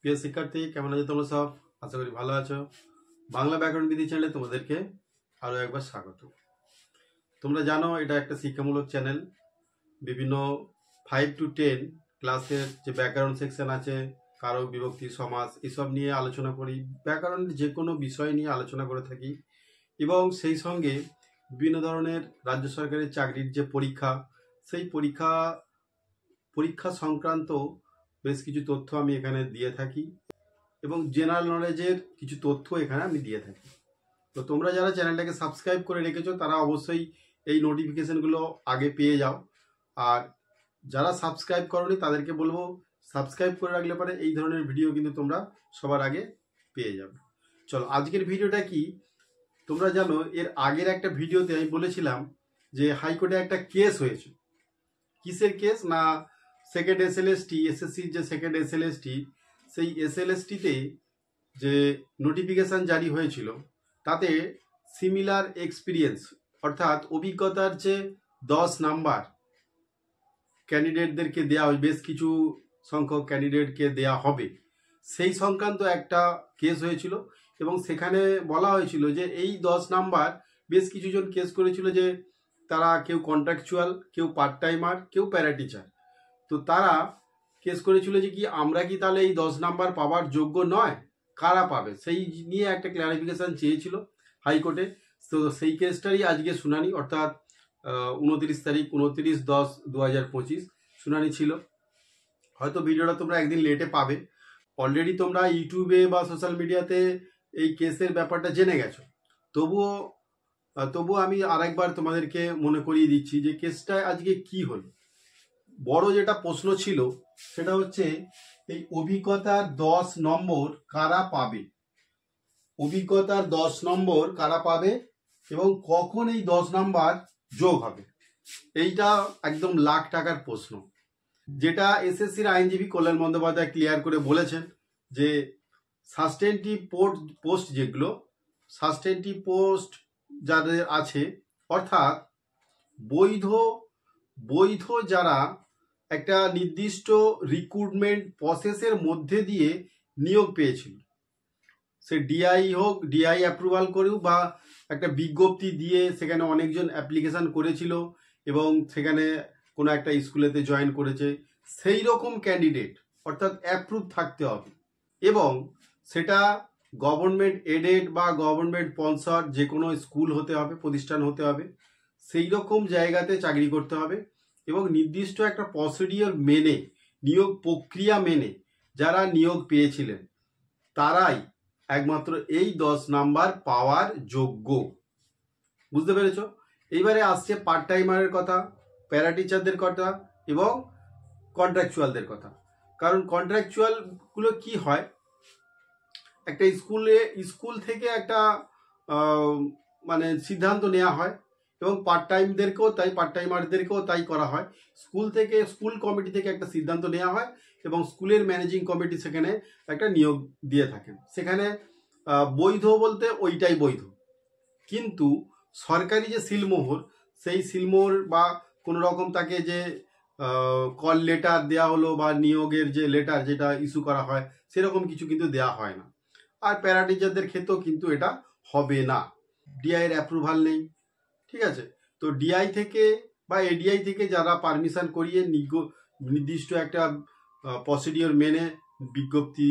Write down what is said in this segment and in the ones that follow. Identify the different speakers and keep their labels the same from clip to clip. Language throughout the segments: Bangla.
Speaker 1: প্রিয় শিক্ষার্থী, কেমন আছো তোমরা সব? আশা করি ভালো আছো। বাংলা ব্যাকরণ বিধি চ্যানেলে তোমাদেরকে আরও একবার স্বাগত। তোমরা জানো এটা একটা শিক্ষামূলক চ্যানেল। বিভিন্ন 5 to 10 ক্লাসের যে ব্যাকরণ সেকশন আছে, কারক, বিভক্তি, সমাস এসব নিয়ে আলোচনা করি। ব্যাকরণের যে কোনো বিষয় নিয়ে আলোচনা করে থাকি এবং সেই সঙ্গে বিভিন্ন ধরনের রাজ্য সরকারের চাকরির যে পরীক্ষা, সেই পরীক্ষা সংক্রান্ত বেশ কিছু তথ্য আমি এখানে দিয়ে থাকি এবং জেনারেল নলেজের কিছু তথ্য এখানে আমি দিয়ে থাকি। তো তোমরা যারা চ্যানেলটাকে সাবস্ক্রাইব করে রেখেছো তারা অবশ্যই এই নোটিফিকেশনগুলো আগে পেয়ে যাও। আর যারা সাবস্ক্রাইব করোনি তাদেরকে বলবো সাবস্ক্রাইব করে রাখলে পরে এই ধরনের ভিডিও কিন্তু তোমরা সবার আগে পেয়ে যাবে। চলো, আজকের ভিডিওটা কি, তোমরা জানো এর আগের একটা ভিডিওতে আমি বলেছিলাম যে হাইকোর্টে একটা কেস হয়েছে। কিসের কেস না, সেকেন্ড এসএলএসটি, এসএসসির যে সেকেন্ড এসএলএসটি, সেই এসএলএসটিতে যে নোটিফিকেশান জারি হয়েছিল তাতে সিমিলার এক্সপিরিয়েন্স অর্থাৎ অভিজ্ঞতার যে 10 নাম্বার ক্যান্ডিডেটদেরকে দেওয়া হয়, বেশ কিছু সংখ্যক ক্যান্ডিডেটকে দেওয়া হবে, সেই সংক্রান্ত একটা কেস হয়েছিল এবং সেখানে বলা হয়েছিল যে এই 10 নাম্বার বেশ কিছুজন কেস করেছিল যে তারা কেউ কন্ট্রাকচুয়াল, কেউ পার্ট টাইমার, কেউ প্যারা টিচার। তো তারা কেস করেছিল যে কি আমরা কি তাহলে এই 10 নাম্বার পাওয়ার যোগ্য নয়, কারা পাবে, সেই নিয়ে একটা ক্লারিফিকেশন চেয়েছিল হাইকোর্টে। তো সেই কেসটারই আজকে শুনানি, অর্থাৎ 29 তারিখ 29/10/2025 শুনানি ছিল। হয়তো ভিডিওটা তোমরা একদিন লেটে পাবে। অলরেডি তোমরা ইউটিউবে বা সোশ্যাল মিডিয়াতে এই কেসের ব্যাপারটা জেনে গেছো। তবুও আমি আরেকবার তোমাদেরকে মনে করিয়ে দিচ্ছি যে কেসটা আজকে কি হলো। বড় যেটা প্রশ্ন ছিল সেটা হচ্ছে এই অভিজ্ঞতার 10 নম্বর কারা পাবে, অভিজ্ঞতার 10 নম্বর কারা পাবে এবং কখন এই 10 নাম্বার যোগ হবে। এইটা একদম লাখ টাকার প্রশ্ন, যেটা এসএসসির আইনজীবী কল্যাণ বন্দ্যোপাধ্যায় ক্লিয়ার করে বলেছেন যে সাস্টেনটিভ পোস্ট, যেগুলো সাস্টেনটিভ পোস্ট যাদের আছে, অর্থাৎ বৈধ যারা একটা নির্দিষ্ট রিক্রুটমেন্ট প্রসেসের মধ্যে দিয়ে নিয়োগ পেয়েছিল, সে ডিআই হোক, ডিআই অ্যাপ্রুভাল করেও বা একটা বিজ্ঞপ্তি দিয়ে সেখানে অনেকজন অ্যাপ্লিকেশান করেছিল এবং সেখানে কোনো একটা স্কুলেতে জয়েন করেছে, সেই রকম ক্যান্ডিডেট অর্থাৎ অ্যাপ্রুভ থাকতে হবে এবং সেটা গভর্নমেন্ট এডেড বা গভর্নমেন্ট স্পন্সর যে কোনো স্কুল হতে হবে, প্রতিষ্ঠান হতে হবে, সেই রকম জায়গাতে চাকরি করতে হবে এবং নির্দিষ্ট একটা প্রসিডিওর মেনে, নিয়োগ প্রক্রিয়া মেনে যারা নিয়োগ পেয়েছিলেন তারাই একমাত্র এই 10 নাম্বার পাওয়ার যোগ্য। বুঝতে পেরেছ? এইবারে আসছে পার্ট টাইমারের কথা, প্যারা টিচারদের কথা এবং কন্ট্রাকচুয়ালদের কথা। কারণ কন্ট্রাকচুয়ালগুলো কি হয়, একটা স্কুল থেকে একটা মানে সিদ্ধান্ত নেওয়া হয় এবং পার্ট টাইমারদেরকেও তাই করা হয়। স্কুল কমিটি থেকে একটা সিদ্ধান্ত নেওয়া হয় এবং স্কুলের ম্যানেজিং কমিটি সেখানে একটা নিয়োগ দিয়ে থাকেন। সেখানে বৈধ বলতে ওইটাই বৈধ, কিন্তু সরকারি যে সিলমোহর, সেই সিলমোহর বা কোনো রকম তাকে যে কল লেটার দেওয়া হলো বা নিয়োগের যে লেটার যেটা ইস্যু করা হয়, সেরকম কিছু কিন্তু দেওয়া হয় না। আর প্যারা টিচারদের ক্ষেত্রেও কিন্তু এটা হবে না, ডিআইয়ের অ্যাপ্রুভাল নেই। ঠিক আছে? তো ডিআই থেকে বা এডিআই থেকে যারা পারমিশন করিয়ে নির্দিষ্ট একটা প্রসিডিওর মেনে, বিজ্ঞপ্তি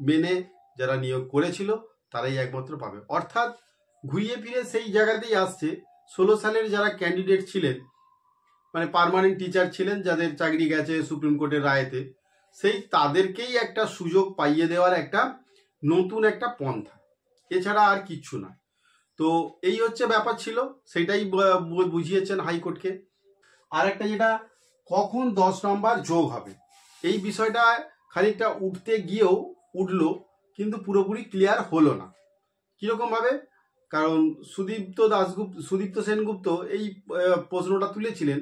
Speaker 1: মেনে যারা নিয়োগ করেছিল তারাই একমাত্র পাবে। অর্থাৎ ঘুরিয়ে ফিরে সেই জায়গাতেই আসছে 16 সালের যারা ক্যান্ডিডেট ছিলেন, মানে পার্মানেন্ট টিচার ছিলেন, যাদের চাকরি গেছে সুপ্রিম কোর্টের রায়েতে, সেই তাদেরকেই একটা সুযোগ পাইয়ে দেওয়ার একটা নতুন একটা পন্থা, এছাড়া আর কিচ্ছু না। তো এই হচ্ছে ব্যাপার ছিল, সেটাই বুঝিয়েছেন হাইকোর্টকে। আর একটা যেটা কখন 10 নম্বর যোগ হবে, এই বিষয়টা খানিকটা উঠতে গিয়েও উঠলো কিন্তু পুরোপুরি ক্লিয়ার হলো না। কীরকম ভাবে? কারণ সুদীপ্ত সেনগুপ্ত এই প্রশ্নটা তুলেছিলেন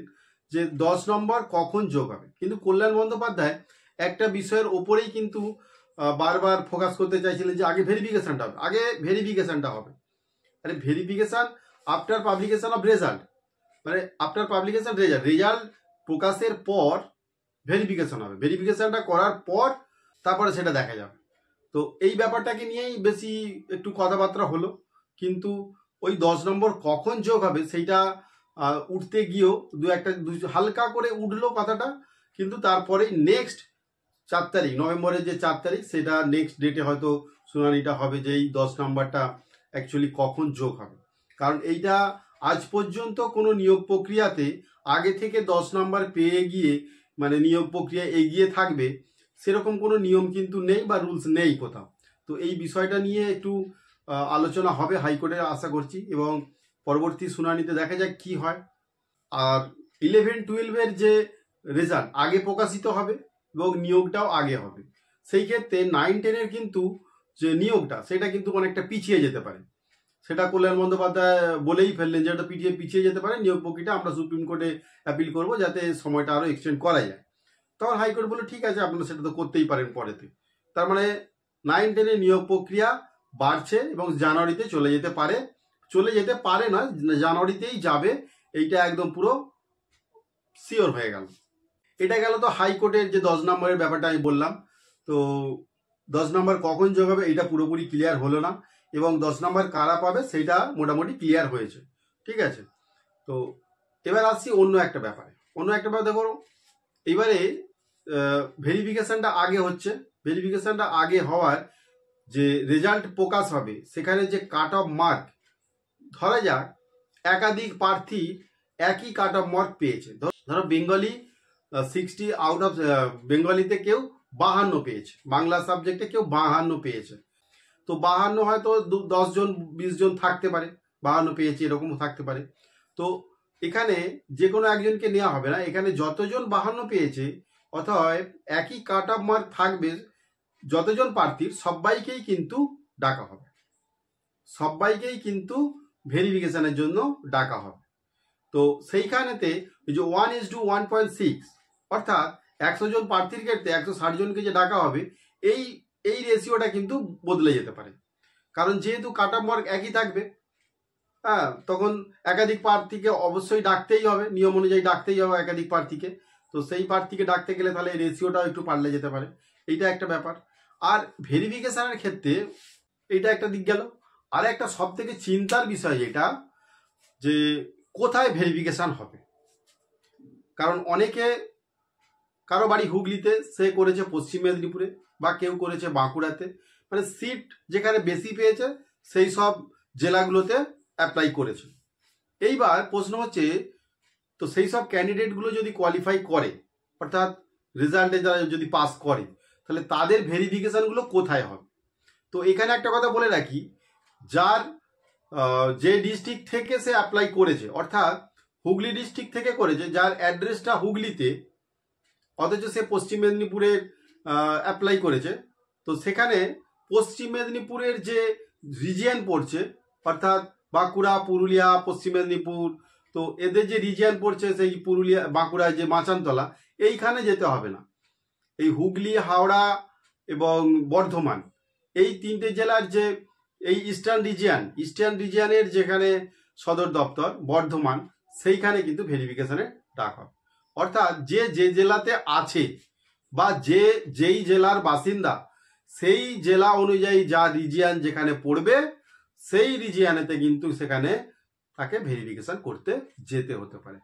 Speaker 1: যে 10 নম্বর কখন যোগ হবে, কিন্তু কল্যাণ বন্দ্যোপাধ্যায় একটা বিষয়ের ওপরেই কিন্তু বারবার ফোকাস করতে চাইছিলেন যে আগে ভেরিফিকেশনটা হবে। আরে verification after publication of result, মানে আফটার পাবলিকেশন রেজাল্ট প্রকাশের পর ভেরিফিকেশন হবে, ভেরিফিকেশনটা করার পর তারপরে সেটা দেখা যাবে। তো এই ব্যাপারটাকে নিয়েই বেশি একটু কথাবার্তা হলো, কিন্তু ওই 10 নম্বর কখন যোগ হবে সেইটা উঠতে গিয়েও হালকা করে উঠলো কথাটা, কিন্তু তারপরে নেক্সট 4 তারিখ, নভেম্বরের যে 4 তারিখ, সেটা নেক্সট ডেটে হয়তো শুনানিটা হবে যে এই 10 নাম্বারটা অ্যাকচুয়ালি কখন যোগ হবে। কারণ এইটা আজ পর্যন্ত কোনো নিয়োগ প্রক্রিয়াতে আগে থেকে 10 নাম্বার পেয়ে গিয়ে মানে নিয়োগ প্রক্রিয়া এগিয়ে থাকবে সেরকম কোনো নিয়ম কিন্তু নেই বা রুলস নেই কোথাও। তো এই বিষয়টা নিয়ে একটু আলোচনা হবে হাইকোর্টে আশা করছি, এবং পরবর্তী শুনানিতে দেখা যাক কি হয়। আর 11-12-এর যে রেজাল্ট আগে প্রকাশিত হবে এবং নিয়োগটাও আগে হবে, সেই ক্ষেত্রে 9-10-এর কিন্তু যে নিয়োগটা সেটা কিন্তু অনেকটা পিছিয়ে যেতে পারে। সেটা কল্যাণ বন্দ্যোপাধ্যায় বলেই ফেললেন যে এটা পিছিয়ে যেতে পারে, নিয়োগ প্রক্রিয়াটা আমরা সুপ্রিম কোর্টে অ্যাপিল করবো যাতে সময়টা আরও এক্সটেন্ড করা যায়। তখন হাইকোর্ট বললো ঠিক আছে, আপনারা সেটা তো করতেই পারেন পরেতে। তার মানে 9-10-এর নিয়োগ প্রক্রিয়া বাড়ছে এবং জানুয়ারিতে চলে যেতে পারে না, জানুয়ারিতেই যাবে, এইটা একদম পুরো শিওর হয়ে গেল। এটা গেল তো হাইকোর্টের যে 10 নম্বরের ব্যাপারটা আমি বললাম। তো 10 নম্বর কখন যোগ হবে এটা পুরোপুরি ক্লিয়ার হলো না, এবং 10 নম্বর কারা পাবে সেইটা মোটামুটি ক্লিয়ার হয়েছে, ঠিক আছে। তো এবার আসছি অন্য একটা ব্যাপার দেখো, এবারে ভেরিফিকেশনটা আগে হচ্ছে। ভেরিফিকেশনটা আগে হওয়ার যে রেজাল্ট প্রকাশ হবে সেখানে যে কাট অফ মার্ক, ধরা যাক একাধিক প্রার্থী একই কাট অফ মার্ক পেয়েছে। ধরো বেঙ্গলি 60 আউট অফ, বেঙ্গলিতে কেউ 52 পেয়েছে, বাংলা সাবজেক্টে কেউ 52 পেয়েছে। তো 52 হয়তো 10 জন 20 জন থাকতে পারে, 52 পেয়েছে এরকমও থাকতে পারে। তো এখানে যে কোনো একজনকে নেওয়া হবে না, এখানে যতজন 52 পেয়েছে অথবা একই কাট অফ মার্ক থাকবে যতজন প্রার্থীর, সবাইকেই কিন্তু ডাকা হবে, সবাইকেই কিন্তু ভেরিফিকেশনের জন্য ডাকা হবে। তো সেইখানেতে ওই যে 1:1.6 অর্থাৎ 100 জন প্রার্থীর ক্ষেত্রে 160 জনকে যে ডাকা হবে, এই রেশিওটা কিন্তু বদলে যেতে পারে। কারণ যেহেতু কাট অফ মার্ক একই থাকবে, হ্যাঁ, তখন একাধিক প্রার্থীকে অবশ্যই ডাকতেই হবে, নিয়ম অনুযায়ী ডাকতেই হবে একাধিক প্রার্থীকে। তো সেই প্রার্থীকে ডাকতে গেলে তাহলে এই রেশিওটাও একটু পাল্টে যেতে পারে, এইটা একটা ব্যাপার। আর ভেরিফিকেশনের ক্ষেত্রে এইটা একটা দিক গেল। আর একটা সব থেকে চিন্তার বিষয় যেটা, যে কোথায় ভেরিফিকেশন হবে। কারণ কারো বাড়ি হুগলিতে, সে করেছে পশ্চিম মেদিনীপুরে, বা কেউ করেছে বাঁকুড়াতে, মানে সিট যেখানে বেশি পেয়েছে সেই সব জেলাগুলোতে অ্যাপ্লাই করেছে। এইবার প্রশ্ন হচ্ছে, তো সেই সব ক্যান্ডিডেটগুলো যদি কোয়ালিফাই করে, অর্থাৎ রেজাল্টে যারা যদি পাস করে, তাহলে তাদের ভেরিফিকেশনগুলো কোথায় হবে। তো এখানে একটা কথা বলে রাখি, যার যে ডিস্ট্রিক্ট থেকে সে অ্যাপ্লাই করেছে, অর্থাৎ হুগলি ডিস্ট্রিক্ট থেকে করেছে, যার অ্যাড্রেসটা হুগলিতে অথচ সে পশ্চিম মেদিনীপুরে অ্যাপ্লাই করেছে, তো সেখানে পশ্চিম মেদিনীপুরের যে রিজিয়ন পড়ছে, অর্থাৎ বাঁকুড়া, পুরুলিয়া, পশ্চিম মেদিনীপুর, তো এদের যে রিজিয়ন পড়ছে সেই পুরুলিয়া, বাঁকুড়ায় যে মাচানতলা, এইখানে যেতে হবে না। এই হুগলি, হাওড়া এবং বর্ধমান, এই 3টে জেলার যে এই ইস্টার্ন রিজিয়নের যেখানে সদর দপ্তর বর্ধমান, সেইখানে কিন্তু ভেরিফিকেশনে ডাক হবে। অর্থাৎ যে জেলাতে আছে বা যেই জেলার বাসিন্দা, সেই জেলা অনুযায়ী যা রিজিয়ন যেখানে পড়বে, সেই রিজিয়নেতে কিন্তু সেখানে তাকে ভেরিফিকেশন করতে যেতে হতে পারে।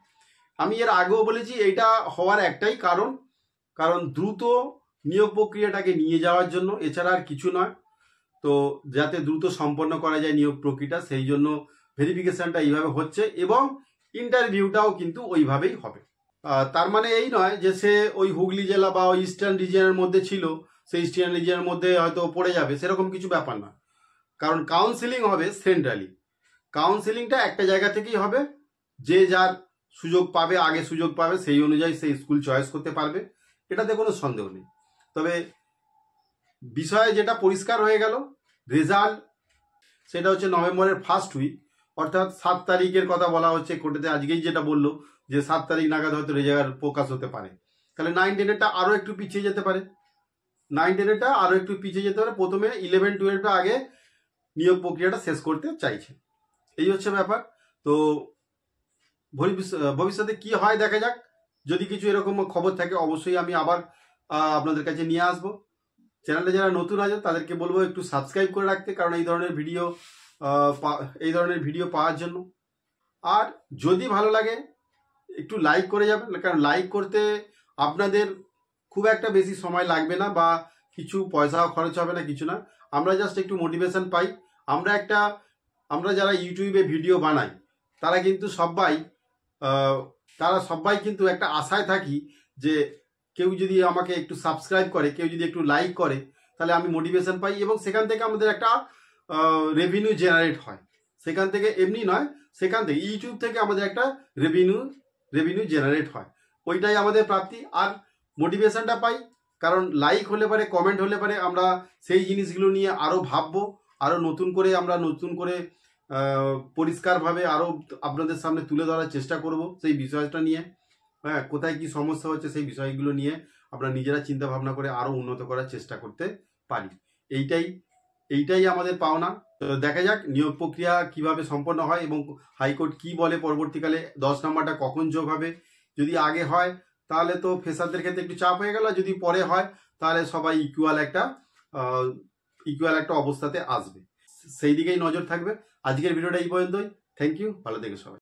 Speaker 1: আমি এর আগেও বলেছি এইটা হওয়ার একটাই কারণ দ্রুত নিয়োগ প্রক্রিয়াটাকে নিয়ে যাওয়ার জন্য, এছাড়া আর কিছু নয়। তো যাতে দ্রুত সম্পন্ন করা যায় নিয়োগ প্রক্রিয়াটা, সেই জন্য ভেরিফিকেশনটা এইভাবে হচ্ছে, এবং ইন্টারভিউটাও কিন্তু ওইভাবেই হবে। তার মানে এই নয় যে সে ওই হুগলি জেলা বা ওই ইস্টার্ন রিজিয়নের মধ্যে ছিল, সেই ইস্টার্ন রিজিয়নের মধ্যে হয়তো পড়ে যাবে, সেরকম কিছু ব্যাপার না। কারণ কাউন্সিলিং হবে সেন্ট্রালি, কাউন্সিলিংটা একটা জায়গা থেকেই হবে, যে যার সুযোগ পাবে, আগে সুযোগ পাবে, সেই অনুযায়ী সেই স্কুল চয়েস করতে পারবে, এটাতে কোনো সন্দেহ নেই। তবে বিষয়ে যেটা পরিষ্কার হয়ে গেল, রেজাল্ট সেটা হচ্ছে নভেম্বরের ফার্স্ট উইক, অর্থাৎ 7 তারিখের কথা বলা হচ্ছে কোর্টেতে। আজকেই যেটা বললো যে 7 তারিখ নাগাদ হয়তো রেজাল্ট প্রকাশ হতে পারে। তাহলে 9-10-এরটা আরও একটু পিছিয়ে যেতে পারে, প্রথমে 11-12টা আগে নিয়োগ প্রক্রিয়াটা শেষ করতে চাইছে, এই হচ্ছে ব্যাপার। তো ভবিষ্যতে কি হয় দেখা যাক। যদি কিছু এরকম খবর থাকে অবশ্যই আমি আবার আপনাদের কাছে নিয়ে আসবো। চ্যানেলে যারা নতুন আছে তাদেরকে বলবো একটু সাবস্ক্রাইব করে রাখতে, কারণ এই ধরনের ভিডিও পাওয়ার জন্য। আর যদি ভালো লাগে একটু লাইক করে যাবেন, কারণ লাইক করতে আপনাদের খুব একটা বেশি সময় লাগবে না বা কিছু পয়সাও খরচ হবে না, কিছু না। আমরা জাস্ট একটু মোটিভেশন পাই। আমরা যারা ইউটিউবে ভিডিও বানাই তারা কিন্তু সবাই কিন্তু একটা আশায় থাকি যে কেউ যদি আমাকে একটু সাবস্ক্রাইব করে, কেউ যদি একটু লাইক করে, তাহলে আমি মোটিভেশন পাই এবং সেখান থেকে আমাদের একটা রেভিনিউ জেনারেট হয়। সেখান থেকে এমনি নয়, সেখান থেকে ইউটিউব থেকে আমাদের একটা রেভিনিউ জেনারেট হয়, ওইটাই আমাদের প্রাপ্তি। আর মোটিভেশনটা পাই, কারণ লাইক হলে পারে, কমেন্ট হলে পারে আমরা সেই জিনিসগুলো নিয়ে আরও ভাববো, আরও নতুন করে পরিষ্কারভাবে আরও আপনাদের সামনে তুলে ধরার চেষ্টা করব সেই বিষয়টা নিয়ে। হ্যাঁ, কোথায় কি সমস্যা হচ্ছে সেই বিষয়গুলো নিয়ে আমরা নিজেরা চিন্তা ভাবনা করে আরও উন্নত করার চেষ্টা করতে পারি। এইটাই আমাদের পাওনা। দেখা যাক নিয়োগ প্রক্রিয়া কিভাবে সম্পন্ন হয় এবং হাইকোর্ট কি বলে পরবর্তীকালে, 10 নম্বরটা কখন যোগ হবে। যদি আগে হয় তাহলে তো ফেসারদের ক্ষেত্রে একটু চাপ হয়ে গেল, যদি পরে হয় তাহলে সবাই ইকুয়াল একটা অবস্থাতে আসবে। সেই দিকেই নজর থাকবে। আজকের ভিডিওটা এই পর্যন্তই। থ্যাংক ইউ, ভালো থেকো সবাই।